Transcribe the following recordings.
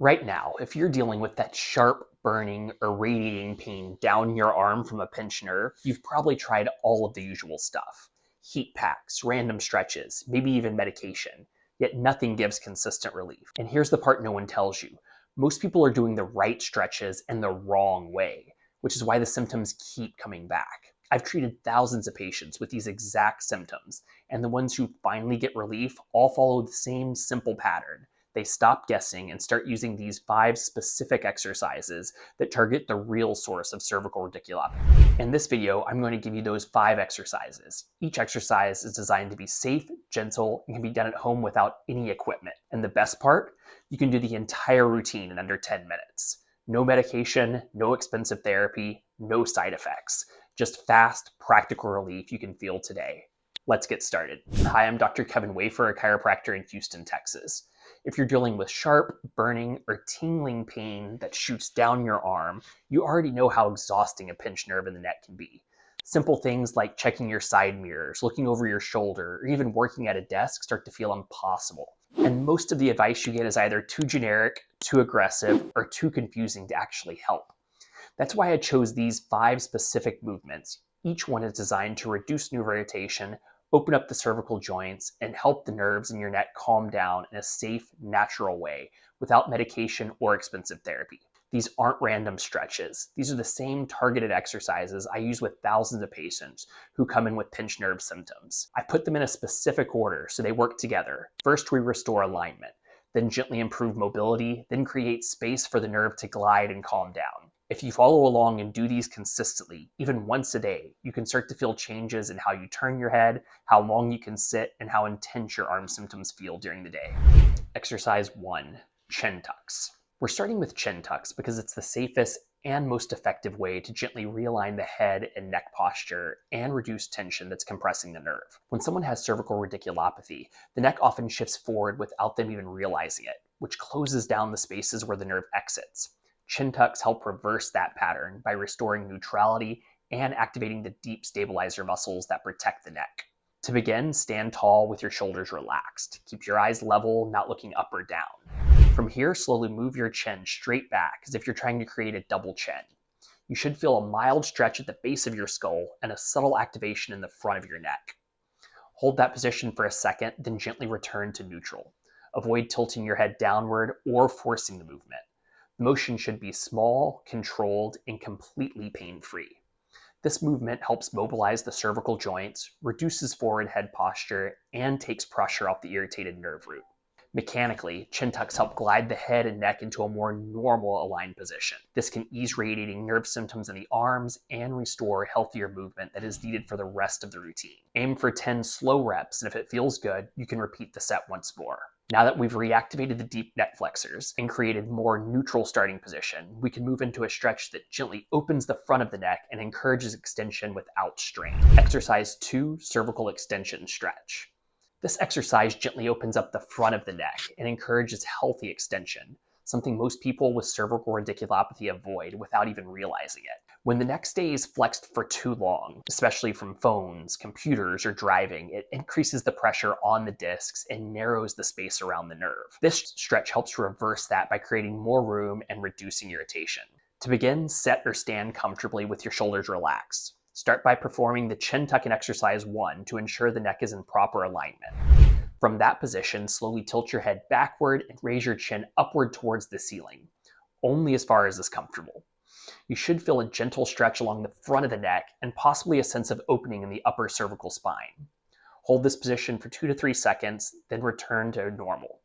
Right now, if you're dealing with that sharp, burning, or radiating pain down your arm from a pinched nerve, you've probably tried all of the usual stuff. Heat packs, random stretches, maybe even medication. Yet nothing gives consistent relief. And here's the part no one tells you. Most people are doing the right stretches in the wrong way, which is why the symptoms keep coming back. I've treated thousands of patients with these exact symptoms, and the ones who finally get relief all follow the same simple pattern. They stop guessing and start using these 5 specific exercises that target the real source of cervical radiculopathy. In this video, I'm going to give you those 5 exercises. Each exercise is designed to be safe, gentle, and can be done at home without any equipment. And the best part, you can do the entire routine in under 10 minutes. No medication, no expensive therapy, no side effects. Just fast, practical relief you can feel today. Let's get started. Hi, I'm Dr. Kevin Wafer, a chiropractor in Houston, Texas. If you're dealing with sharp, burning, or tingling pain that shoots down your arm, you already know how exhausting a pinched nerve in the neck can be. Simple things like checking your side mirrors, looking over your shoulder, or even working at a desk start to feel impossible. And most of the advice you get is either too generic, too aggressive, or too confusing to actually help. That's why I chose these 5 specific movements. Each one is designed to reduce nerve irritation, open up the cervical joints, and help the nerves in your neck calm down in a safe, natural way without medication or expensive therapy. These aren't random stretches. These are the same targeted exercises I use with thousands of patients who come in with pinched nerve symptoms. I put them in a specific order so they work together. First, we restore alignment, then gently improve mobility, then create space for the nerve to glide and calm down. If you follow along and do these consistently, even once a day, you can start to feel changes in how you turn your head, how long you can sit, and how intense your arm symptoms feel during the day. Exercise 1, chin tucks. We're starting with chin tucks because it's the safest and most effective way to gently realign the head and neck posture and reduce tension that's compressing the nerve. When someone has cervical radiculopathy, the neck often shifts forward without them even realizing it, which closes down the spaces where the nerve exits. Chin tucks help reverse that pattern by restoring neutrality and activating the deep stabilizer muscles that protect the neck. To begin, stand tall with your shoulders relaxed. Keep your eyes level, not looking up or down. From here, slowly move your chin straight back as if you're trying to create a double chin. You should feel a mild stretch at the base of your skull and a subtle activation in the front of your neck. Hold that position for a second, then gently return to neutral. Avoid tilting your head downward or forcing the movement. The motion should be small, controlled, and completely pain-free. This movement helps mobilize the cervical joints, reduces forward head posture, and takes pressure off the irritated nerve root. Mechanically, chin tucks help glide the head and neck into a more normal aligned position. This can ease radiating nerve symptoms in the arms and restore healthier movement that is needed for the rest of the routine. Aim for 10 slow reps, and if it feels good, you can repeat the set once more. Now that we've reactivated the deep neck flexors and created more neutral starting position, we can move into a stretch that gently opens the front of the neck and encourages extension without strain. Exercise 2, cervical extension stretch. This exercise gently opens up the front of the neck and encourages healthy extension, something most people with cervical radiculopathy avoid without even realizing it. When the neck stays flexed for too long, especially from phones, computers, or driving, it increases the pressure on the discs and narrows the space around the nerve. This stretch helps reverse that by creating more room and reducing irritation. To begin, set or stand comfortably with your shoulders relaxed. Start by performing the chin tuck in exercise 1 to ensure the neck is in proper alignment. From that position, slowly tilt your head backward and raise your chin upward towards the ceiling, only as far as is comfortable. You should feel a gentle stretch along the front of the neck and possibly a sense of opening in the upper cervical spine. Hold this position for 2 to 3 seconds, then return to normal.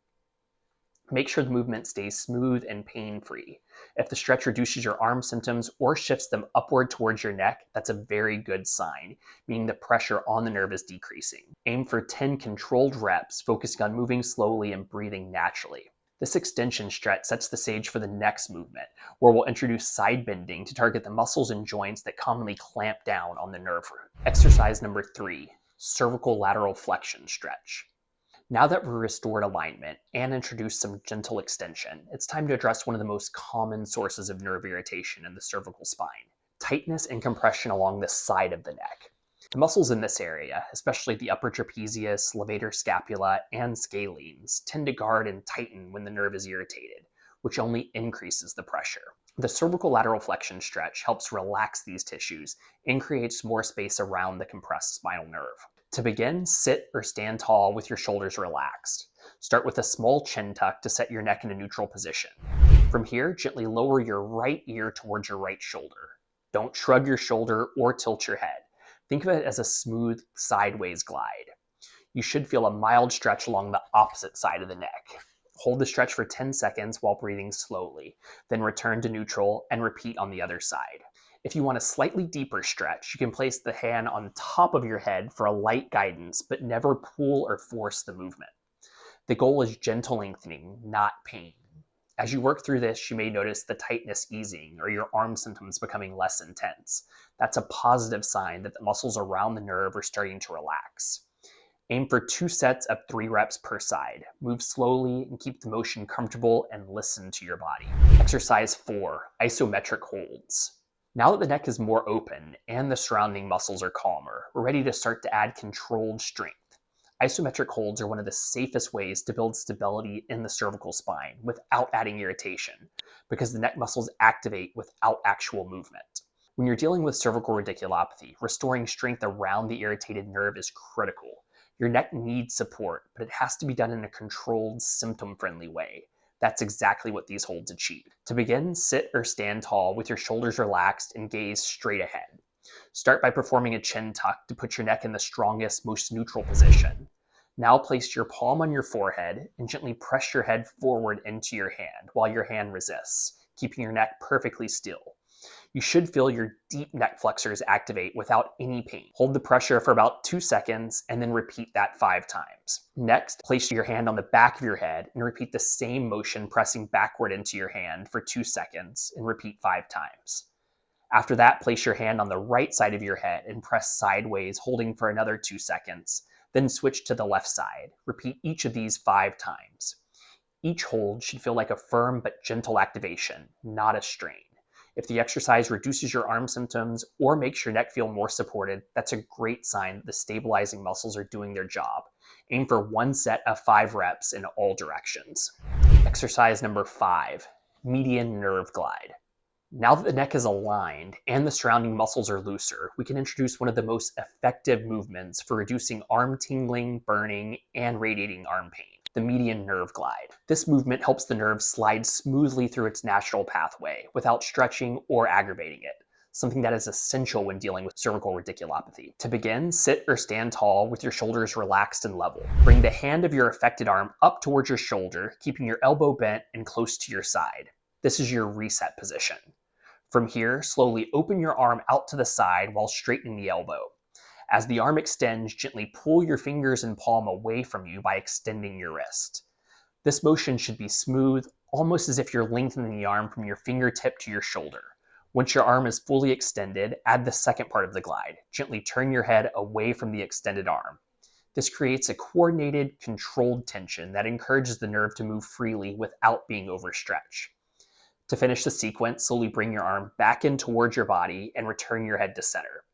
Make sure the movement stays smooth and pain-free. If the stretch reduces your arm symptoms or shifts them upward towards your neck, that's a very good sign, meaning the pressure on the nerve is decreasing. Aim for 10 controlled reps, focusing on moving slowly and breathing naturally. This extension stretch sets the stage for the next movement, where we'll introduce side bending to target the muscles and joints that commonly clamp down on the nerve root. Exercise number 3, cervical lateral flexion stretch. Now that we've restored alignment and introduced some gentle extension, it's time to address one of the most common sources of nerve irritation in the cervical spine: tightness and compression along the side of the neck. The muscles in this area, especially the upper trapezius, levator scapula, and scalenes, tend to guard and tighten when the nerve is irritated, which only increases the pressure. The cervical lateral flexion stretch helps relax these tissues and creates more space around the compressed spinal nerve. To begin, sit or stand tall with your shoulders relaxed. Start with a small chin tuck to set your neck in a neutral position. From here, gently lower your right ear towards your right shoulder. Don't shrug your shoulder or tilt your head. Think of it as a smooth sideways glide. You should feel a mild stretch along the opposite side of the neck. Hold the stretch for 10 seconds while breathing slowly, then return to neutral and repeat on the other side. If you want a slightly deeper stretch, you can place the hand on top of your head for a light guidance, but never pull or force the movement. The goal is gentle lengthening, not pain. As you work through this, you may notice the tightness easing or your arm symptoms becoming less intense. That's a positive sign that the muscles around the nerve are starting to relax. Aim for 2 sets of 3 reps per side. Move slowly and keep the motion comfortable and listen to your body. Exercise 4, isometric holds. Now that the neck is more open and the surrounding muscles are calmer, we're ready to start to add controlled strength. Isometric holds are one of the safest ways to build stability in the cervical spine without adding irritation, because the neck muscles activate without actual movement. When you're dealing with cervical radiculopathy, restoring strength around the irritated nerve is critical. Your neck needs support, but it has to be done in a controlled, symptom-friendly way. That's exactly what these holds achieve. To begin, sit or stand tall with your shoulders relaxed and gaze straight ahead. Start by performing a chin tuck to put your neck in the strongest, most neutral position. Now place your palm on your forehead and gently press your head forward into your hand while your hand resists, keeping your neck perfectly still. You should feel your deep neck flexors activate without any pain. Hold the pressure for about 2 seconds and then repeat that 5 times. Next, place your hand on the back of your head and repeat the same motion, pressing backward into your hand for 2 seconds and repeat 5 times. After that, place your hand on the right side of your head and press sideways, holding for another 2 seconds. Then switch to the left side. Repeat each of these 5 times. Each hold should feel like a firm but gentle activation, not a strain. If the exercise reduces your arm symptoms or makes your neck feel more supported, that's a great sign that the stabilizing muscles are doing their job. Aim for 1 set of 5 reps in all directions. Exercise number 5, median nerve glide. Now that the neck is aligned and the surrounding muscles are looser, we can introduce one of the most effective movements for reducing arm tingling, burning, and radiating arm pain, the median nerve glide. This movement helps the nerve slide smoothly through its natural pathway without stretching or aggravating it, something that is essential when dealing with cervical radiculopathy. To begin, sit or stand tall with your shoulders relaxed and level. Bring the hand of your affected arm up towards your shoulder, keeping your elbow bent and close to your side. This is your reset position. From here, slowly open your arm out to the side while straightening the elbow. As the arm extends, gently pull your fingers and palm away from you by extending your wrist. This motion should be smooth, almost as if you're lengthening the arm from your fingertip to your shoulder. Once your arm is fully extended, add the second part of the glide. Gently turn your head away from the extended arm. This creates a coordinated, controlled tension that encourages the nerve to move freely without being overstretched. To finish the sequence, slowly bring your arm back in towards your body and return your head to center.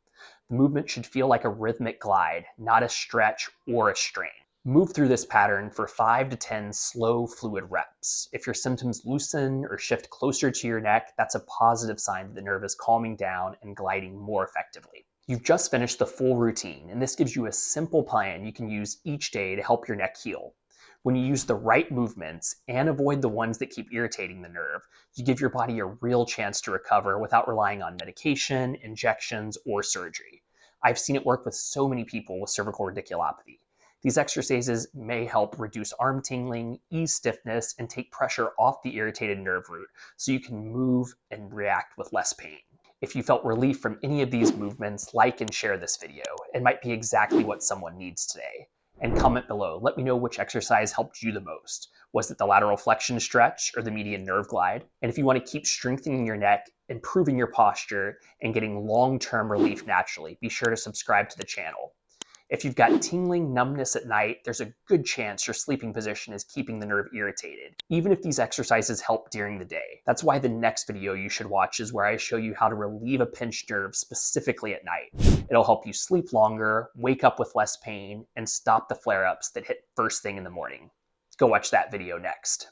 The movement should feel like a rhythmic glide, not a stretch or a strain. Move through this pattern for 5 to 10 slow, fluid reps. If your symptoms loosen or shift closer to your neck, that's a positive sign that the nerve is calming down and gliding more effectively. You've just finished the full routine, and this gives you a simple plan you can use each day to help your neck heal. When you use the right movements and avoid the ones that keep irritating the nerve, you give your body a real chance to recover without relying on medication, injections, or surgery. I've seen it work with so many people with cervical radiculopathy. These exercises may help reduce arm tingling, ease stiffness, and take pressure off the irritated nerve root so you can move and react with less pain. If you felt relief from any of these movements, like and share this video. It might be exactly what someone needs today. And comment below. Let me know which exercise helped you the most. Was it the lateral flexion stretch or the median nerve glide? And if you want to keep strengthening your neck, improving your posture, and getting long-term relief naturally, be sure to subscribe to the channel. If you've got tingling numbness at night, there's a good chance your sleeping position is keeping the nerve irritated, even if these exercises help during the day. That's why the next video you should watch is where I show you how to relieve a pinched nerve specifically at night. It'll help you sleep longer, wake up with less pain, and stop the flare-ups that hit first thing in the morning. Go watch that video next.